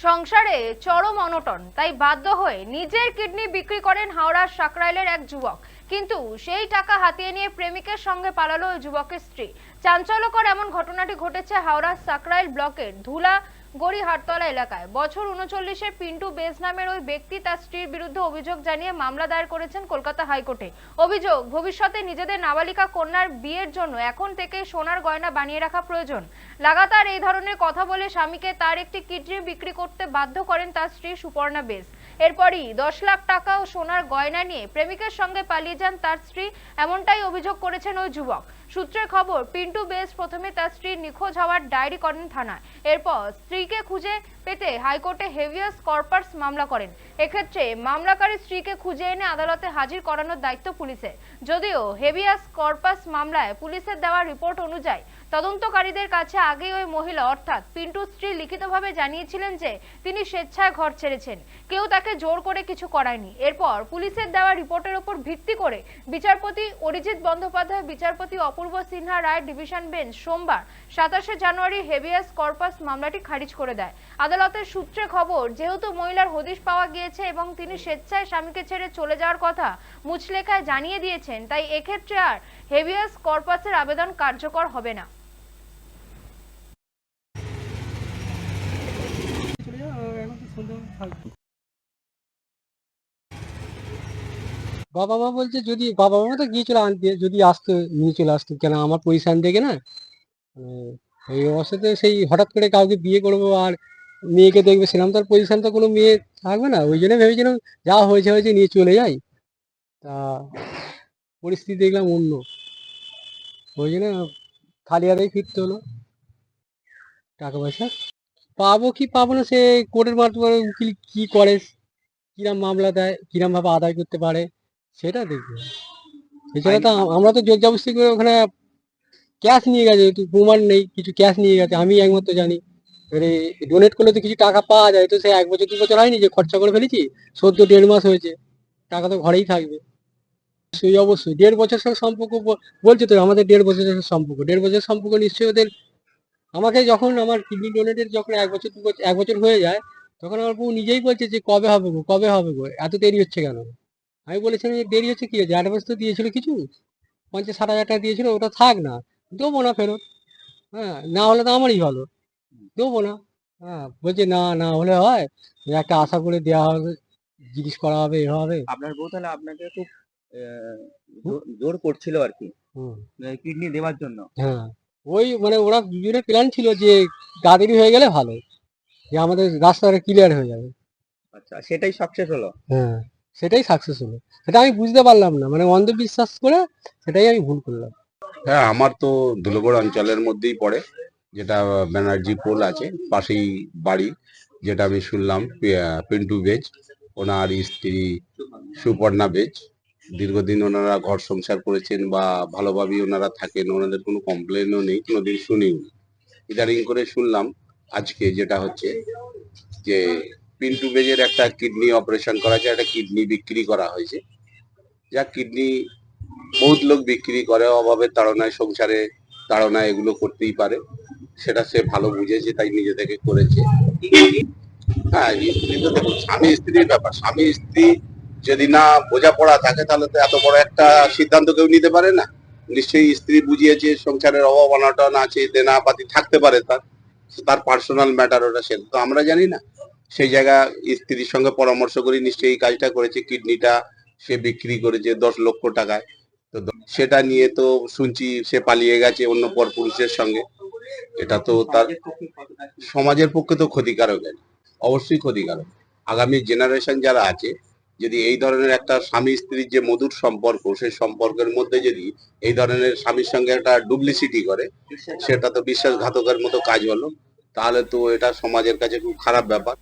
সংসারে চরম অনটন, তাই বাধ্য হয়ে নিজের কিডনি বিক্রি করেন হাওড়ার সাকরাইলের এক যুবক। কিন্তু সেই টাকা হাতিয়ে নিয়ে প্রেমিকের সঙ্গে পালালো ওই যুবকের স্ত্রী। চাঞ্চল্যকর এমন ঘটনাটি ঘটেছে হাওড়ার সাকরাইল ব্লকের ধুলা গড়িহাটতলা এলাকায়। বছর 39-এর পিন্টু বেজ নামের ওই ব্যক্তি তার স্ত্রীর বিরুদ্ধে অভিযোগ জানিয়ে মামলা দায়ের করেছেন কলকাতা হাইকোর্টে। অভিযোগ, ভবিষ্যতে নিজেদের নাবালিকা কন্যার বিয়ের জন্য এখন থেকে সোনার গয়না বানিয়ে রাখা প্রয়োজন। লাগাতার এই ধরনের কথা বলে স্বামীকে তার একটি কিডনি বিক্রি করতে বাধ্য করেন তার স্ত্রী সুপর্ণা বেজ। এরপরই 10 লাখ টাকা ও সোনার গয়না নিয়ে প্রেমিকের সঙ্গে পালিয়ে যান তার স্ত্রী, এমনটাই অভিযোগ করেছেন ওই যুবক। সূত্রের খবর, পিন্টু বেজ প্রথমে তার স্ত্রীর নিখোঁজ হওয়ার ডায়েরি করেন থানায়। এরপর স্ত্রীকে খুঁজে পেতে হাইকোর্টে হেভিয়াস কর্পাস মামলা করেন। এক্ষেত্রে মামলাকারী স্ত্রীকে খুঁজে এনে আদালতে হাজির করানোর দায়িত্ব পুলিশের। যদিও হেভিয়াস কর্পাস মামলায় পুলিশের দেওয়া রিপোর্ট অনুযায়ী তদন্তকারীদের কাছে আগেই ওই মহিলা অর্থাৎ পিন্টুর স্ত্রী লিখিতভাবে জানিয়েছিলেন যে তিনি স্বেচ্ছায় ঘর ছেড়েছেন, কেউ তাকে জোর করে কিছু করায়নি। এরপর পুলিশের দেওয়া রিপোর্টের উপর ভিত্তি করে বিচারপতি অরিজিৎ বন্দ্যোপাধ্যায়, বিচারপতি অপূর্ব সিনহা রায় ডিভিশন বেঞ্চ সোমবার 27শে জানুয়ারি হেভিয়াস কর্পাস মামলাটি খারিজ করে দেয়। আদালতের সূত্রে খবর, যেহেতু মহিলার হদিশ পাওয়া গিয়েছে এবং তিনি স্বেচ্ছায় স্বামীকে ছেড়ে চলে যাওয়ার কথা মুচলেখায় জানিয়ে দিয়েছেন, তাই এক্ষেত্রে আর হেভিয়াস কর্পাসের আবেদন কার্যকর হবে না। বাবা মা বলছে, যদি বাবা মা তো গিয়েছিল আনতে, যদি আসতো নিয়ে চলে আসতো, কেন আমার পজিশন দেখে না। এই অবস্থাতে সেই হঠাৎ করে কাউকে বিয়ে করবো আর মেয়েকে দেখবে, সেরকম তার পজিশন তো কোনো মেয়ে থাকবে না। ওই জন্য ভেবেছিলাম যা হয়েছে হয়েছে, নিয়ে চলে যাই। তা পরিস্থিতি দেখলাম অন্য, ওই জন্য খালি হাতেই ফিরতে হলো। টাকা পয়সা পাবো কি পাবো না, সে কোর্টের মাধ্যমে উকিল কি করে, কিরাম মামলা দেয়, কিরাম ভাবে আদায় করতে পারে, সেটা দেখবে। এছাড়া তো আমরা তো জোর জবরদস্তি করে ওখানে ক্যাশ নিয়ে গেছে, একটু প্রমাণ নেই, কিছু ক্যাশ নিয়ে গেছে, আমি একমাত্র জানি। এবারে ডোনেট করলে তো কিছু টাকা পাওয়া যায়, তো সে 1 বছর 2 বছর হয়নি যে খরচা করে ফেলেছি, সদ্য 1.5 মাস হয়েছে, টাকা তো ঘরেই থাকবে। সেই অবশ্যই 1.5 বছর সঙ্গে সম্পর্ক বলছে তো, আমাদের 1.5 বছরের সম্পর্ক, 1.5 বছর সম্পর্ক নিশ্চয়ই ওদের। আমাকে যখন আমার কিডনি ডোনেটের যখন 1 বছর 2 বছর 1 বছর হয়ে যায়, তখন আমার বউ নিজেই বলছে যে কবে হবে গো, কবে হবে গো, এত দেরি হচ্ছে কেন। আমি বলেছিলাম যে দেরি হচ্ছে কি হয়েছে, অ্যাডভান্স তো দিয়েছিল কিছু, 50-60 হাজার টাকা দিয়েছিল, ওটা থাক না, দেবো না ফেরত। হ্যাঁ, না হলে তো আমারই ভালো, দেবো না। হ্যাঁ, বলছে না না হলে হয়, একটা আশা করে দেওয়া হবে, জিজ্ঞেস করা হবে, এ হবে। আপনার বউ তাহলে আপনাকে খুব জোর করছিল আর কি, হুম, কিডনি দেওয়ার জন্য। হ্যাঁ, ওই মানে ওরা দুজনের প্ল্যান ছিল যে তাড়াতাড়ি হয়ে গেলে ভালো, যে আমাদের রাস্তাটা ক্লিয়ার হয়ে যাবে। আচ্ছা, সেটাই সাকসেস হলো। হ্যাঁ, সেটাই সাকসেস হলো। সেটা আমি বুঝতে পারলাম না, মানে অন্ধবিশ্বাস করে সেটাই আমি ভুল করলাম। হ্যাঁ, আমার তো ধুলাগড় অঞ্চলের মধ্যেই পড়ে, যেটা ব্যানার্জি পোল আছে পাশেই বাড়ি। যেটা আমি শুনলাম পিন্টু বেজ, ওনার স্ত্রী সুপর্ণা বেজ, দীর্ঘদিন ওনারা ঘর সংসার করেছেন বা ভালোভাবেই ওনারা থাকেন, ওনাদের কোনো কমপ্লেনও নেই, কোনোদিন শুনিও। ইদারিং করে শুনলাম আজকে যেটা হচ্ছে যে পিন্টু বেজের একটা কিডনি অপারেশন করা হয়েছে, একটা কিডনি বিক্রি করা হয়েছে। যা কিডনি বহুত লোক বিক্রি করে, অভাবের তাড়নায়, সংসারে তাড়নায় এগুলো করতেই পারে, সেটা সে ভালো বুঝেছে, তাই নিজে থেকে করেছে। হ্যাঁ, স্ত্রী তো দেখুন, স্বামী স্ত্রীর ব্যাপার, স্বামী স্ত্রী যদি না বোঝাপড়া থাকে, তাহলে তো এত বড় একটা সিদ্ধান্ত কেউ নিতে পারে না। নিশ্চয়ই স্ত্রী বুঝিয়েছে, সংসারের অভাব অনটন আছে, দেনাপাতি থাকতে পারে, তার তার পার্সোনাল ম্যাটার, ওটা সে তো আমরা জানি না। সেই জায়গা স্ত্রীর সঙ্গে পরামর্শ করে নিশ্চয়ই এই কাজটা করেছে, কিডনিটা সে বিক্রি করেছে 10 লক্ষ টাকায়। তো সেটা নিয়ে তো শুনছি সে পালিয়ে গেছে অন্য পরপুরুষের সঙ্গে। এটা তো তার সমাজের পক্ষে তো ক্ষতিকারক, অবশ্যই ক্ষতিকারক। আগামী জেনারেশন যারা আছে, যদি এই ধরনের একটা স্বামী স্ত্রীর যে মধুর সম্পর্ক, সেই সম্পর্কের মধ্যে যদি এই ধরনের স্বামীর সঙ্গে একটা ডুপ্লিসিটি করে, সেটা তো বিশ্বাসঘাতকের মতো কাজ হলো। তাহলে তো এটা সমাজের কাছে খুব খারাপ ব্যাপার।